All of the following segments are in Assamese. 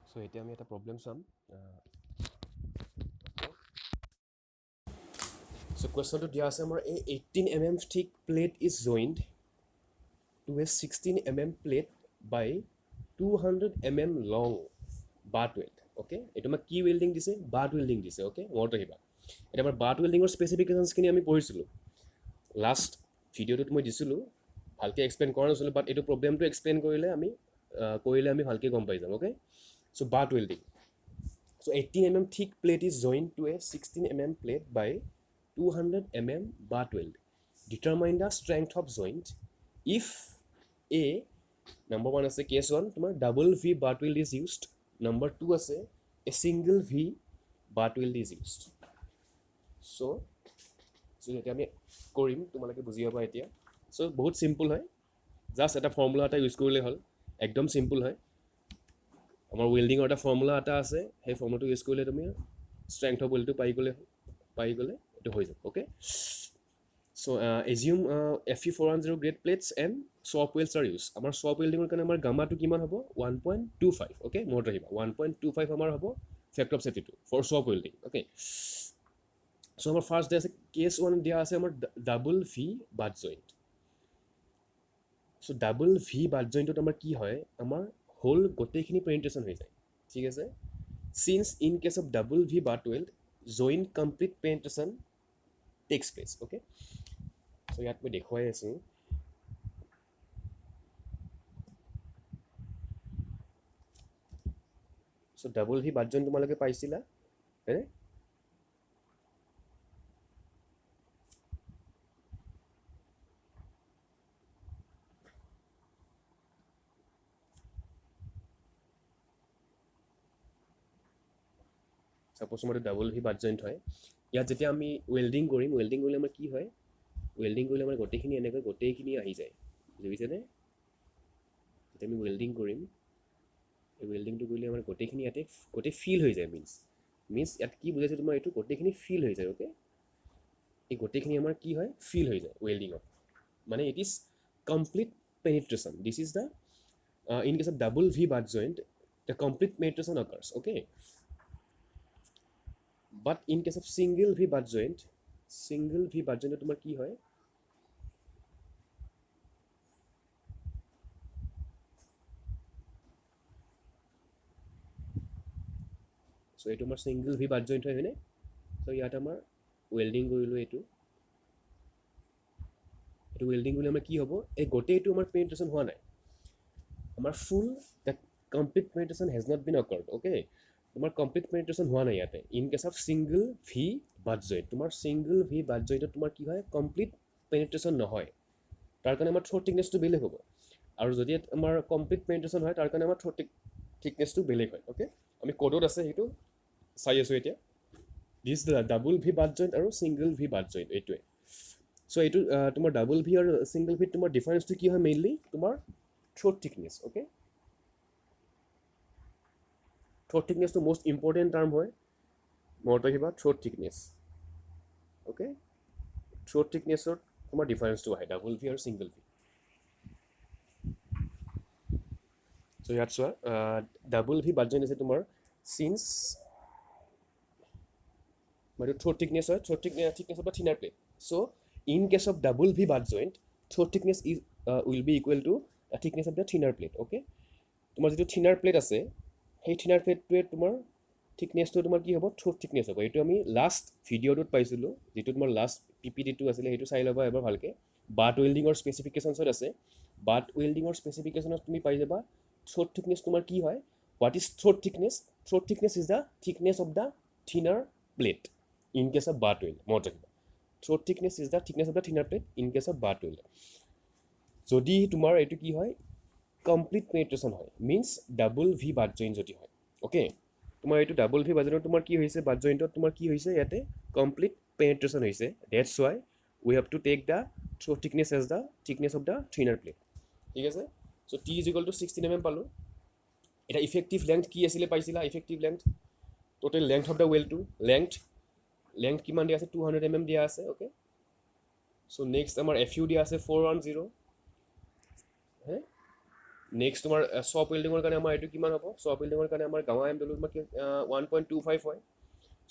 সো এতিয়া আমি এটা প্ৰব্লেম চাম সো কোৱেশ্চনটো দিয়া আছে আমাৰ a 18 mm thick plate is joined to a 16 mm plate by 200 mm long butt weld okay এইটো আমাৰ কি ৱেল্ডিং দিছে butt welding দিছে ওকে মনত ৰাখিবা এটা আমাৰ butt welding ৰ স্পেচিফিকেশনছখিনি আমি পঢ়িছিলোঁ লাষ্ট ভিডিঅ'টোত মই দিছিলোঁ ভালকৈ এক্সপ্লেইন কৰা নাছিলোঁ বাট এইটো প্ৰব্লেমটো এক্সপ্লেইন কৰিলে আমি ভালকৈ গম পাই যাম okay so butt welding so 18 mm thick plate is joined to a 16 mm plate by 200 mm butt weld determine the strength of joint if a number 1 আছে case 1 তোমাৰ double v butt weld is used number 2 আছে a single v butt weld is used so এতিয়া আমি কৰিম তোমালোকে বুজি পাবা এতিয়া সো বহুত সিম্পল হয় জাস্ট এটা ফৰ্মুলা এটা ইউজ কৰিলে হ'ল একদম সিম্পল হয় আমাৰ ৱেল্ডিঙৰ এটা ফৰ্মুলা এটা আছে সেই ফৰ্মুলাটো ইউজ কৰিলে তুমি ষ্ট্ৰেংথ অফ ৱেল্ডটো পাই গ'লে এইটো হৈ যাব okay so' assume Fe410 grade plates and shop welds are use আমাৰ শ্বপ ৱেল্ডিঙৰ কাৰণে আমাৰ গামাটো কিমান হ'ব 1.25 ওকে মনত ৰাখিবা 1.25 আমাৰ হ'ব ফেক্টৰ অফ চেফটিটো for shop welding okay so' আমাৰ ফাৰ্ষ্ট দিয়া আছে কেছ 1 দিয়া আছে আমাৰ double V butt joint so' double V butt জইণ্টত আমাৰ কি হয় আমাৰ হোল গোটেইখিনি পেনিট্ৰেশ্যন হৈ যায় ঠিক আছে since in case of double V butt weld joint complete penetration takes place okay so' ইয়াত মই দেখুৱাই আছোঁ so' double V butt joint তোমালোকে পাইছিলা হয়নে সাপোজ তোমাৰ ডাবল ভি বাট জইণ্ট হয় ইয়াত যেতিয়া আমি ৱেল্ডিং কৰিলে আমাৰ কি হয় ৱেল্ডিং কৰিলে আমাৰ গোটেইখিনি আহি যায় বুজিছেনে যেতিয়া আমি ৱেল্ডিং কৰিম এই ৱেল্ডিংটো কৰিলে আমাৰ গোটেইখিনি ইয়াতে গোটেই ফিল হৈ যায় মিন্স ইয়াত কি বুজাইছোঁ তোমাৰ এইটো গোটেইখিনি ফিল হৈ যায় ওকে এই গোটেইখিনি আমাৰ কি হয় ফিল হৈ যায় ৱেল্ডিঙত মানে it is complete penetration this is the in case of double V butt joint the complete penetration occurs okay but in case of single V butt জইণ্টত তোমাৰ কি হয় চ' এইটো আমাৰ ছিংগল ভি বাট জইণ্ট হয়নে চ' ইয়াত আমাৰ ৱেল্ডিং কৰিলোঁ এইটো ৱেল্ডিং কৰিলে আমাৰ কি হ'ব এই গোটেইটো আমাৰ পেনিট্ৰেশ্যন হোৱা নাই আমাৰ full the complete penetration has not been occurred okay তোমাৰ কমপ্লিট পেনিট্ৰেশ্যন হোৱা নাই ইয়াতে in case of single V butt joint তোমাৰ ছিংগল ভি বাট জইণ্টত তোমাৰ কি হয় কমপ্লিট পেনিট্ৰেশ্যন নহয় তাৰ কাৰণে আমাৰ থ্ৰ'ট থিকনেছটো বেলেগ হ'ব আৰু যদি আমাৰ কমপ্লিট পেনিট্ৰেশ্যন হয় তাৰ কাৰণে আমাৰ থ্ৰ'ট থিকনেছটো বেলেগ হয় অ'কে আমি ক'ডত আছে সেইটো চাই আছোঁ এতিয়া দিছ ডাবল ভি বাট জইণ্ট আৰু ছিংগল ভি বাট জইণ্ট এইটোৱে চ' এইটো তোমাৰ ডাবল ভি আৰু ছিংগল ভিত তোমাৰ ডিফাৰেঞ্চটো কি হয় মেইনলি তোমাৰ থ্ৰ'ট থিকনেছ অ'কে থ্ৰ'ট থিকনেছটো মষ্ট ইম্পৰ্টেণ্ট টাৰ্ম হয় মনত ৰাখিবা থ্ৰ'ট থিকনেছ অ'কে থ্ৰ'ট থিকনেছৰ তোমাৰ ডিফাৰেঞ্চটো আহে ডাবল ভি আৰু ছিংগল ভি চ' ইয়াত চোৱা ডাবল ভি বাট জইণ্ট আছে তোমাৰ চিন্স এইটো থ্ৰ'ট থিকনেছ হয় throat thickness of the thinner plate so' in case of double V butt joint throat thickness will be equal to thickness of the thinner plate okay তোমাৰ যিটো থিনাৰ প্লেট আছে সেই থিনাৰ প্লেটটোৱে তোমাৰ থিকনেছটো তোমাৰ কি হ'ব থ্ৰ'ট থিকনেছ হ'ব এইটো আমি লাষ্ট ভিডিঅ'টোত পাইছিলোঁ যিটো তোমাৰ লাষ্ট PPT-টো আছিলে সেইটো চাই ল'বা এবাৰ ভালকৈ বাট ৱেল্ডিঙৰ স্পেচিফিকেশ্যনছত আছে বাট ৱেল্ডিঙৰ স্পেচিফিকেশ্যনত তুমি পাই যাবা থ্ৰ'ট থিকনেছ তোমাৰ কি হয় what is throat thickness is the thickness of the thinner plate in case of butt weld মনত ৰাখিবা throat thickness is the thickness of the thinner plate in case of butt weld যদি তোমাৰ এইটো কি হয় কমপ্লিট পেনিট্ৰেশ্যন হয় means double V butt joint যদি হয় অ'কে তোমাৰ এইটো ডাবল ভি বাট জইণ্টত তোমাৰ কি হৈছে বাট জইণ্টত তোমাৰ কি হৈছে ইয়াতে কমপ্লিট পেনিট্ৰেশ্যন হৈছে that's why we have to take the throat thickness as the thickness of the thinner plate ঠিক আছে চ' T = 16 mm পালোঁ এটা ইফেক্টিভ লেংথ কি আছিলে পাইছিলা effective length total length of the ৱেলটো লেংথ কিমান দিয়া আছে 200 mm দিয়া আছে অ'কে চ' নেক্সট আমাৰ FU দিয়া আছে 410 হে নেক্সট তোমাৰ শ্বপ ৱেল্ডিঙৰ কাৰণে আমাৰ এইটো কিমান হ'ব শ্বপ ৱেল্ডিঙৰ কাৰণে আমাৰ গামা এম ডব্লিউ তোমাৰ 1.25 হয়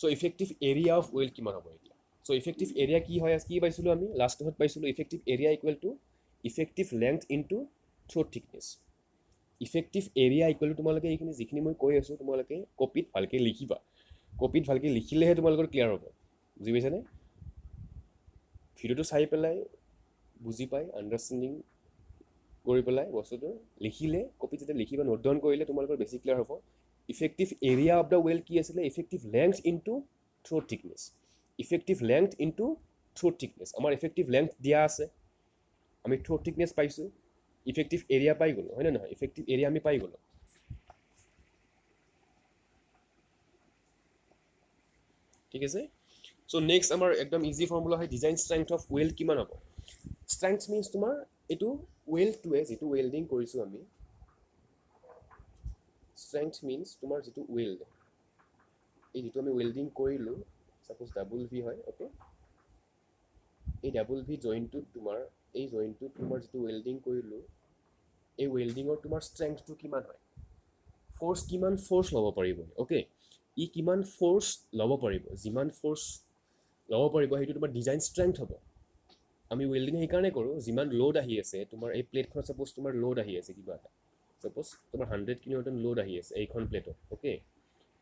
চ' ইফেক্টিভ এৰিয়া অফ ৱেল্ড কিমান হ'ব এতিয়া চ' ইফেক্টিভ এৰিয়া কি হয় কি পাইছিলোঁ আমি লাষ্টত পাইছিলোঁ effective area equal to effective length into throat thickness effective area equal to তোমালোকে এইখিনি যিখিনি মই কৈ আছোঁ তোমালোকে কপিত ভালকৈ লিখিবা কপিত ভালকৈ লিখিলেহে তোমালোকৰ ক্লিয়াৰ হ'ব বুজি পাইছানে ভিডিঅ'টো চাই পেলাই বুজি পাই আণ্ডাৰষ্টেণ্ডিং কৰি পেলাই বস্তুটো লিখিলে কপিত যেতিয়া লিখিবা নোট ডাউন কৰিলে তোমালোকৰ বেছি ক্লিয়াৰ হ'ব effective area of the weld কি আছিলে effective length into throat thickness effective length into throat thickness আমাৰ ইফেক্টিভ লেংথ দিয়া আছে আমি থ্ৰ'ট থিকনেছ পাইছোঁ ইফেক্টিভ এৰিয়া পাই গ'লোঁ হয়নে নহয় ইফেক্টিভ এৰিয়া আমি পাই গ'লোঁ ঠিক আছে চ' নেক্সট আমাৰ একদম ইজি ফৰ্মুলা হয় ডিজাইন ষ্ট্ৰেংথ অফ ৱেল্ড কিমান হ'ব ষ্ট্ৰেংথ মিনছ তোমাৰ এইটো ৱেল্ডটোৱে যিটো ৱেল্ডিং কৰিছোঁ আমি ষ্ট্ৰেংথ মিনছ তোমাৰ যিটো ৱেল্ড এই যিটো আমি ৱেল্ডিং কৰিলোঁ ছাপ'জ ডাবল ভি হয় অ'কে এই ডাবল ভি জইনটোত তোমাৰ এই জইনটোত তোমাৰ যিটো ৱেল্ডিং কৰিলোঁ এই ৱেল্ডিঙৰ তোমাৰ ষ্ট্ৰেংথটো কিমান হয় ফ'ৰ্চ কিমান ফ'ৰ্চ ল'ব পাৰিব অ'কে ই কিমান ফ'ৰ্চ ল'ব পাৰিব যিমান ফ'ৰ্চ ল'ব পাৰিব সেইটো তোমাৰ ডিজাইন ষ্ট্ৰেংথ হ'ব আমি ৱেল্ডিং সেইকাৰণে কৰোঁ যিমান লোড আহি আছে তোমাৰ এই প্লেটখনত ছাপ'জ তোমাৰ লোড আহি আছে কিবা এটা ছাপ'জ তোমাৰ 100 কিলোনিউটন লোড আহি আছে এইখন প্লেটত অ'কে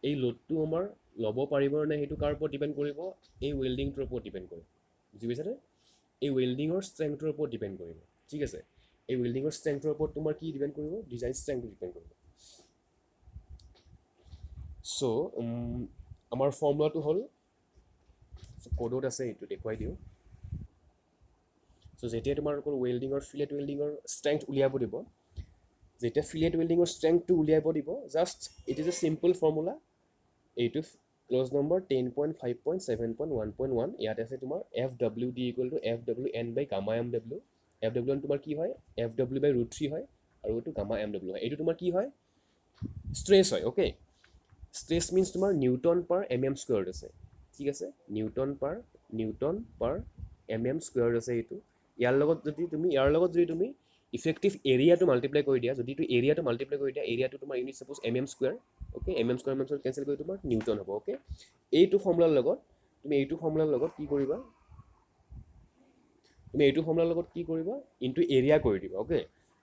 এই লোডটো আমাৰ ল'ব পাৰিব নে সেইটো কাৰ ওপৰত ডিপেণ্ড কৰিব এই ৱেল্ডিংটোৰ ওপৰত ডিপেণ্ড কৰিব বুজি পাইছানে এই ৱেল্ডিঙৰ ষ্ট্ৰেংথটোৰ ওপৰত ডিপেণ্ড কৰিব ঠিক আছে এই ৱেল্ডিঙৰ ষ্ট্ৰেংথটোৰ ওপৰত তোমাৰ কি ডিপেণ্ড কৰিব ডিজাইন ষ্ট্ৰেংথটো ডিপেণ্ড কৰিব চ' আমাৰ ফৰ্মুলাটো হ'ল কোডত আছে এইটো দেখুৱাই দিওঁ চ' যেতিয়া তোমালোকৰ ৱেল্ডিঙৰ ফিলেট ৱেল্ডিঙৰ ষ্ট্ৰেংথ উলিয়াব দিব যেতিয়া ফিলেট ৱেল্ডিঙৰ ষ্ট্ৰেংথটো উলিয়াব দিব just it is a simple formula এইটো ক্লজ নম্বৰ 10.5.7.1.1 ইয়াত আছে তোমাৰ F W D equal to F W N by gamma M W F W N তোমাৰ কি হয় এফ ডাব্লিউ বাই ৰুট 3 হয় আৰু এইটো গামা এম ডাব্লিউ হয় এইটো তোমাৰ কি হয় ষ্ট্ৰেছ হয় অ'কে ষ্ট্ৰেছ মিনছ তোমাৰ নিউটন পাৰ এম এম স্কুৱেয়াৰ্ড আছে ঠিক আছে নিউটন পাৰ এম এম স্কুৱেয়াৰ্ড আছে এইটো ইয়াৰ লগত যদি তুমি ইফেক্টিভ এৰিয়াটো মাল্টিপ্লাই কৰি দিয়া যদি এৰিয়াটো মাল্টিপ্লাই কৰি দিয়া এৰিয়াটো তোমাৰ unit suppose M M square okay M M square method cancel কৰি তোমাৰ নিউটন হ'ব অ'কে এইটো ফৰ্মুলাৰ লগত তুমি এইটো ফৰ্মুলাৰ লগত কি কৰিবা ইনটু এৰিয়া কৰি দিবা অ'কে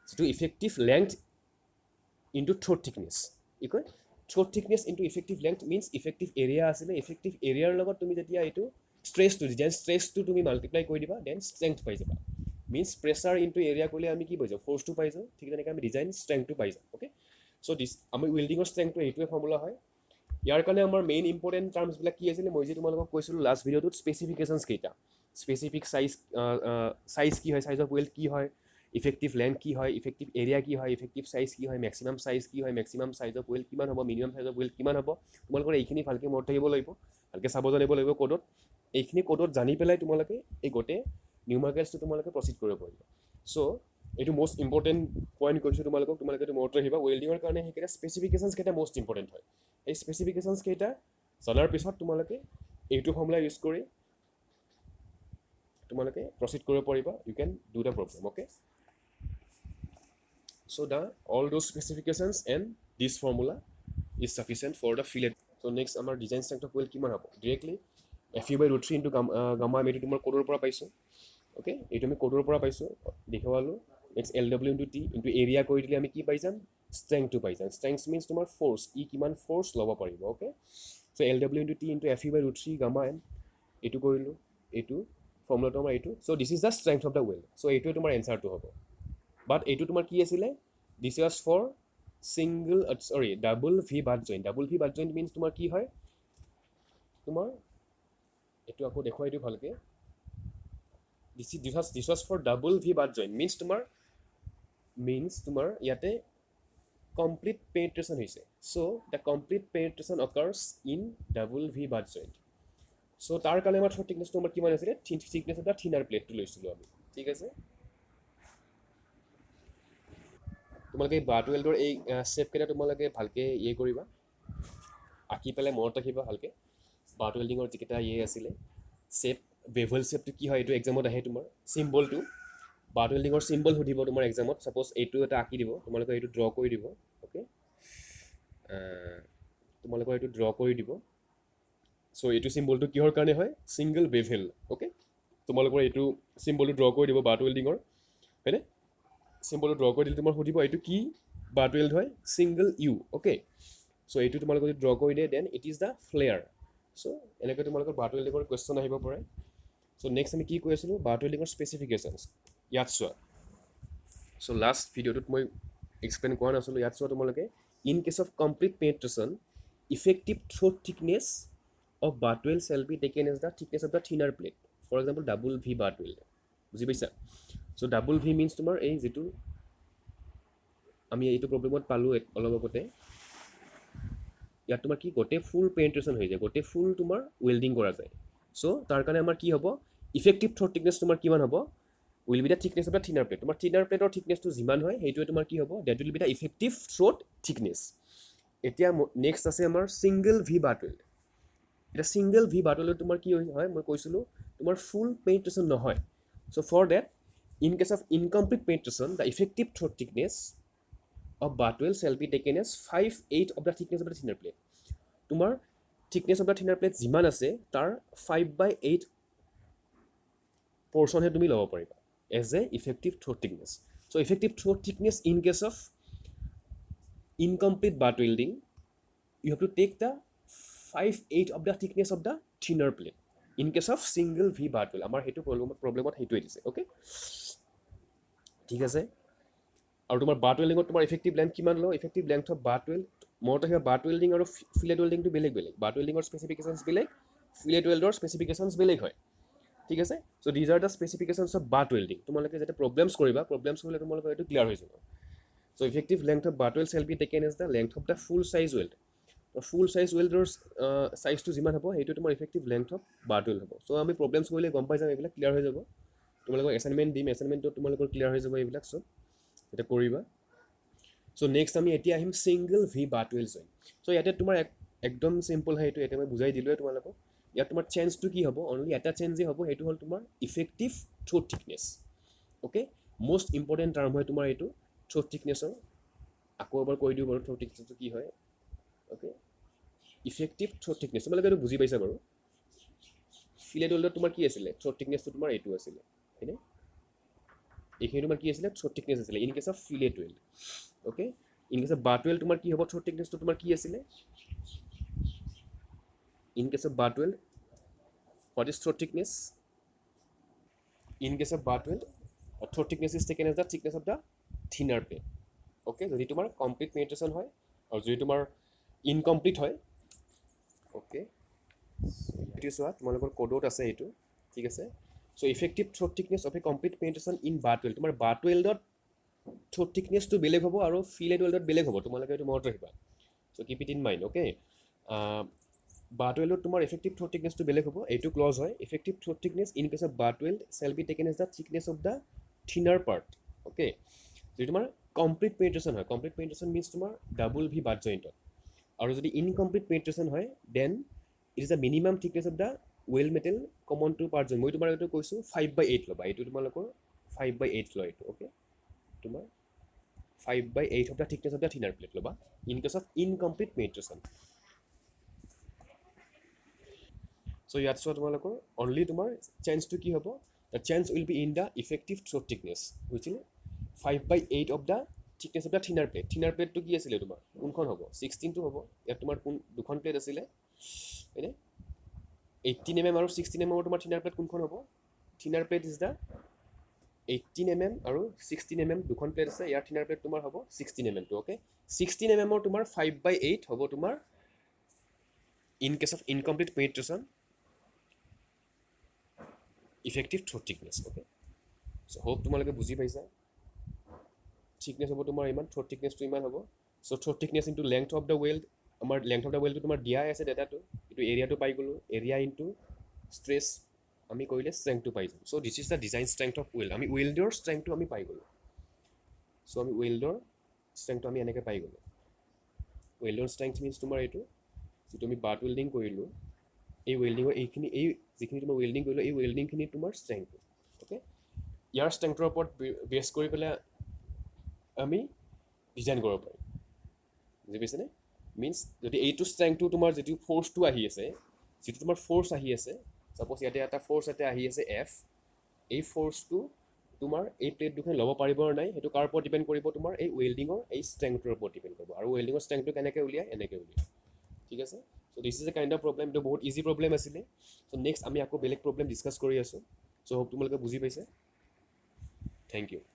যিটো effective length into throat thickness কি কয় throat thickness into effective length means effective area আছিলে ইফেক্টিভ এৰিয়াৰ লগত তুমি যেতিয়া এইটো ষ্ট্ৰেছটো তুমি মাল্টিপ্লাই কৰি দিবা দেন ষ্ট্ৰেংথ পাই যাবা মিনছ প্ৰেছাৰ ইনটু এৰিয়া কৰিলে আমি কি পাই যাওঁ ফ'ৰ্চটো পাই যাওঁ ঠিক তেনেকৈ আমি ডিজাইন ষ্ট্ৰেংথটো পাই যাওঁ অ'কে চ' আমি ৱেল্ডিঙৰ ষ্ট্ৰেংথটো এইটোৱে ফৰ্মুলা হয় ইয়াৰ কাৰণে আমাৰ মেইন ইম্পৰ্টেণ্ট টাৰ্মছবিলাক কি আছিলে মই যে তোমালোকক কৈছিলোঁ লাষ্ট ভিডিঅ'টোত স্পেচিফিকেশ্যনছ কেইটা স্পেচিফিক চাইজ কি হয় চাইজ অফ ৱেল্ড কি হয় ইফেক্টিভ লেংথ কি হয় ইফেক্টিভ এৰিয়া কি হয় ইফেক্টিভ চাইজ কি হয় মেক্সিমাম চাইজ কি হয় মেক্সিমাম চাইজ অফ ৱেল্ড কিমান হ'ব মিনিমাম চাইজ অফ ৱেল্ড কিমান হ'ব তোমালোকৰ এইখিনি ভালকৈ মনত থাকিব লাগিব ভালকৈ চাব জানিব লাগিব কোডত এইখিনি কোডত জানি পেলাই তোমালোকে এই গোটেই নিউমাৰ্কেলছটো তোমালোকে প্ৰচিড কৰিব পাৰিব চ' এইটো মষ্ট ইম্পৰ্টেণ্ট পইণ্ট কৈছোঁ তোমালোকে এইটো মনত ৰাখিবা ৱেল্ডিঙৰ কাৰণে সেইকেইটা স্পেচিফিকেশ্যনছ কেইটা মষ্ট ইম্পৰ্টেণ্ট হয় এই স্পেচিফিকেশ্যনছ কেইটা জনাৰ পিছত তোমালোকে এইটো ফৰ্মুলা ইউজ কৰি তোমালোকে প্ৰচিড কৰিব পাৰিবা you can do the program okay so' all those specifications and this formula is sufficient for the fillet so next আমাৰ ডিজাইন ষ্ট্ৰেংথ অফ ৱেল্ড কিমান হ'ব directly F U by root 3 into gamma আমি এইটো তোমাৰ কোডৰ পৰা পাইছোঁ অ'কে এইটো আমি কোডৰ পৰা পাইছোঁ দেখুৱালোঁ next L W into T into area কৰি দিলে আমি কি পাই যাম ষ্ট্ৰেংথটো পাই যাম ষ্ট্ৰেংথ মিনছ তোমাৰ ফ'ৰ্চ কিমান ফ'ৰ্চ ল'ব পাৰিব okay so' L W into T into F U by root 3 gamma N এইটো কৰিলোঁ এইটো ফৰ্মুলাটো আমাৰ এইটো so' this is the strength of the weld so' এইটোৱে তোমাৰ এনচাৰটো হ'ব বাট এইটো তোমাৰ কি আছিলে this was for double V butt joint means তোমাৰ কি হয় তোমাৰ এইটো আকৌ দেখুৱাই দিওঁ ভালকৈ this was for double V butt joint means তোমাৰ ইয়াতে কমপ্লিট পেনিট্ৰেশ্যন হৈছে so' the complete penetration occurs in double V butt joint so' তাৰ কাৰণে আমাৰ থ্ৰ'ট থিকনেছটো আমাৰ কিমান আছিলে থিকনেছ এটা থিনাৰ প্লেটটো লৈছিলোঁ আমি ঠিক আছে তোমালোকে এই বাট ৱেল্ডৰ এই শ্বেপকেইটা তোমালোকে ভালকৈ কৰিবা আঁকি পেলাই মনত ৰাখিবা ভালকৈ বাট ৱেল্ডিঙৰ যিকেইটা আছিলে শ্বেপ বেভেল শ্বেপটো কি হয় এইটো এক্সামত আহে তোমাৰ চিম্বলটো বাট ৱেল্ডিঙৰ চিম্বল সুধিব তোমাৰ এক্সামত ছাপ'জ এইটো এটা আঁকি দিব তোমালোকে এইটো ড্ৰ কৰি দিব অ'কে তোমালোকৰ এইটো ড্ৰ কৰি দিব চ' এইটো চিম্বলটো কিহৰ কাৰণে হয় ছিংগল বেভেল অ'কে তোমালোকৰ এইটো চিম্বলটো ড্ৰ কৰি দিব বাট ৱেল্ডিঙৰ হয়নে চিম্বলটো ড্ৰ কৰি দিলে তোমাৰ সুধিব এইটো কি বাট ৱেল্ড হয় ছিংগল ইউ অ'কে চ' এইটো তোমালোকে যদি ড্ৰ কৰি দিয়ে then it is the flare so' এনেকৈ তোমালোকৰ বাট ৱেল্ডিঙৰ কুৱেশ্যন আহিব পাৰে চ' নেক্সট আমি কি কৈ আছিলোঁ বাট ৱেল্ডিঙৰ স্পেচিফিকেশ্যনছ ইয়াত চোৱা চ' লাষ্ট ভিডিঅ'টোত মই এক্সপ্লেইন কৰা নাছিলোঁ ইয়াত চোৱা তোমালোকে in case of complete penetration effective throat thickness of butt weld shall be taken as the thickness of the thinner plate for example double V butt weld বুজি পাইছা চ' ডাবল ভি মিনছ তোমাৰ এই যিটো আমি এইটো প্ৰব্লেমত পালোঁ অলপ আগতে ইয়াত তোমাৰ কি গোটেই ফুল পেনিট্ৰেশ্যন হৈ যায় গোটেই ফুল তোমাৰ ৱেল্ডিং কৰা যায় চ' তাৰ কাৰণে আমাৰ কি হ'ব ইফেক্টিভ থ্ৰোট থিকনেছ তোমাৰ কিমান হ'ব will be the thickness of the thinner plate তোমাৰ থিনাৰ প্লেটৰ থিকনেছটো যিমান হয় সেইটোৱে তোমাৰ কি হ'ব that will be the effective throat thickness এতিয়া নেক্সট আছে আমাৰ ছিংগল ভি বাট ৱেল্ড এতিয়া ছিংগল ভি বাট ৱেল্ডত তোমাৰ কি হয় মই কৈছিলোঁ তোমাৰ ফুল পেনিট্ৰেশ্যন নহয় so' for that in case of incomplete penetration the effective throat thickness of butt weld shall be taken as 5/8 of the thickness of the thinner plate. তোমাৰ thickness of the thinner plate যিমান আছে তাৰ 5/8 portion হে তুমি ল'ব পাৰিবা as a effective throat thickness. So effective throat thickness in case of incomplete butt welding you have to take the 5/8 of the thickness of the thinner plate. In case of single V butt weld আমাৰ হেতু প্ৰবলেমত হেতুৱে দিছে ওকে ঠিক আছে আৰু তোমাৰ বাট ৱেল্ডিঙত তোমাৰ ইফেক্টিভ লেন্থ কিমান লওঁ effective length of butt weld মনত ৰাখিবা বাট ৱেল্ডিং আৰু ফিলেট ৱেল্ডিংটো বেলেগ বেলেগ বাট ৱেল্ডিঙৰ স্পেচিফিকেশ্যনছ বেলেগ ফিলেট ৱেল্ডৰ স্পেচিফিকেশ্যনছ বেলেগ হয় ঠিক আছে so' these are the specifications of butt welding তোমালোকে যেতিয়া প্ৰব্লেমছ কৰিবা প্ৰব্লেমছ কৰিলে তোমালোকৰ এইটো ক্লিয়াৰ হৈ যাব so' effective length of butt weld shall be taken as the length of the full size weld full size ৱেল্ডৰ চাইজটো যিমান হ'ব সেইটো তোমাৰ effective length of butt weld হ'ব চ' আমি প্ৰব্লেমছ কৰিলে গম পাই যাম এইবিলাক ক্লিয়াৰ হৈ যাব তোমালোকৰ এছাইনমেণ্ট দিম এছাইনমেণ্টত তোমালোকৰ ক্লিয়াৰ হৈ যাব এইবিলাক চব এটা কৰিবা চ' নেক্সট আমি এতিয়া আহিম single V butt weld join চ' ইয়াতে তোমাৰ একদম চিম্পল হয় এইটো এতিয়া মই বুজাই দিলোঁৱে তোমালোকক ইয়াত তোমাৰ চেঞ্জটো কি হ'ব অনলি এটা চেঞ্জেই হ'ব সেইটো হ'ল তোমাৰ effective throat thickness okay most important term হয় তোমাৰ এইটো থ্ৰোট থিকনেছৰ আকৌ এবাৰ কৈ দিওঁ বাৰু থ্ৰোট থিকনেছটো কি হয় অ'কে ইফেক্টিভ থ্ৰোট থিকনেছ তোমালোকে এইটো বুজি পাইছা বাৰু ফিলেট ৱেল্ডত তোমাৰ কি আছিলে থ্ৰোট থিকনেছটো তোমাৰ এইটো আছিলে হয়নে এইখিনি তোমাৰ কি আছিলে থ্ৰোট থিকনেছ আছিলে in case of fillet weld okay in case of butt weld তোমাৰ কি হ'ব থ্ৰোট থিকনেছটো তোমাৰ কি আছিলে in case of butt weld what is throat thickness in case of butt weld throat thickness is taken as the thickness of the thinner plate okay যদি তোমাৰ কমপ্লিট পেনিট্ৰেশ্যন হয় আৰু যদি তোমাৰ ইনকমপ্লিট হয় অ'কে এইটো চোৱা তোমালোকৰ ক'ডত আছে এইটো ঠিক আছে so' effective throat thickness of a complete penetration in butt weld তোমাৰ বাট ৱেল্ডত থ্ৰোট থিকনেছটো বেলেগ হ'ব আৰু ফিলেট ৱেল্ডত বেলেগ হ'ব তোমালোকে এইটো মনত ৰাখিবা so' keep it in mind okay butt ৱেল্ডত তোমাৰ ইফেক্টিভ থ্ৰোট থিকনেছটো বেলেগ হ'ব এইটো ক্লজ হয় effective throat thickness in case of butt weld shall be taken as the thickness of the thinner part okay যদি তোমাৰ কমপ্লিট পেনিট্ৰেশ্যন হয় কমপ্লিট পেনিট্ৰেশ্যন মিনছ তোমাৰ ডাবল ভি বাট জইণ্টত আৰু যদি ইনকমপ্লিট পেনিট্ৰেশ্যন হয় then it is the minimum thickness of the weld metal common two part joint মই তোমাৰ এইটো কৈছোঁ 5/8 ল'বা এইটো তোমালোকৰ 5/8 লয় এইটো অ'কে তোমাৰ 5/8 of the thickness of the thinner plate ল'বা in case of incomplete penetration so' ইয়াত চোৱা তোমালোকৰ অনলি তোমাৰ চেঞ্জটো কি হ'ব the change will be in the effective throat thickness বুজিছিলে 5/8 of the thickness of the thinner প্লেটটো কি আছিলে তোমাৰ কোনখন হ'ব 16টো হ'ব ইয়াত তোমাৰ কোন দুখন প্লেট আছিলে হয়নে 18 mm আৰু 16 mm তোমাৰ থিনাৰ প্লেট কোনখন হ'ব thinner plate is the 18 mm আৰু 16 mm দুখন প্লেট আছে ইয়াৰ থিনাৰ প্লেট তোমাৰ হ'ব 16 mm টো অ'কে 16 mm তোমাৰ 5/8 হ'ব তোমাৰ in case of incomplete penetration effective throat thickness okay so' hope তোমালোকে বুজি পাইছা থিকনেছ হ'ব তোমাৰ ইমান থ্ৰোট থিকনেছটো ইমান হ'ব so' throat thickness into length of the weld আমাৰ লেংথ অফ দ্য ৱেল্ডটো তোমাৰ দিয়াই আছে ডেটাটো এইটো এৰিয়াটো পাই গ'লোঁ এৰিয়া ইনটু ষ্ট্ৰেছ আমি কৰিলে ষ্ট্ৰেংথটো পাই যাম so' this is the design strength of weld আমি ৱেল্ডৰ ষ্ট্ৰেংথটো আমি পাই গ'লোঁ চ' আমি ৱেল্ডৰ ষ্ট্ৰেংথটো আমি এনেকৈ পাই গ'লোঁ ৱেল্ডৰ ষ্ট্ৰেংথ মিনছ তোমাৰ এইটো যিটো আমি বাট ৱেল্ডিং কৰিলোঁ এই ৱেল্ডিঙৰ এইখিনি এই যিখিনি তোমাৰ ৱেল্ডিং কৰিলোঁ এই ৱেল্ডিংখিনি তোমাৰ ষ্ট্ৰেংথটো অ'কে ইয়াৰ ষ্ট্ৰেংথৰ ওপৰত বেছ কৰি পেলাই আমি ডিজাইন কৰিব পাৰিম বুজি পাইছেনে মিনছ যদি এইটো ষ্ট্ৰেংথটো তোমাৰ যিটো ফ'ৰ্চটো আহি আছে যিটো তোমাৰ ফ'ৰ্চ আহি আছে ছাপ'জ ইয়াতে এটা ফ'ৰ্চ এটা আহি আছে এফ এই ফ'ৰ্চটো তোমাৰ এই প্লেট দুখন ল'ব পাৰিব নে নাই সেইটো কাৰ ওপৰত ডিপেণ্ড কৰিব তোমাৰ এই ৱেল্ডিঙৰ এই ষ্ট্ৰেংথটোৰ ওপৰত ডিপেণ্ড কৰিব আৰু ৱেল্ডিঙৰ ষ্ট্ৰেংথটো কেনেকৈ উলিয়াই এনেকৈ উলিয়াই ঠিক আছে so' this is a kind of problem এইটো বহুত ইজি প্ৰব্লেম আছিলে চ' নেক্সট আমি আকৌ বেলেগ প্ৰব্লেম ডিছকাছ কৰি আছোঁ চ' হোপ তোমালোকে বুজি পাইছে থেংক ইউ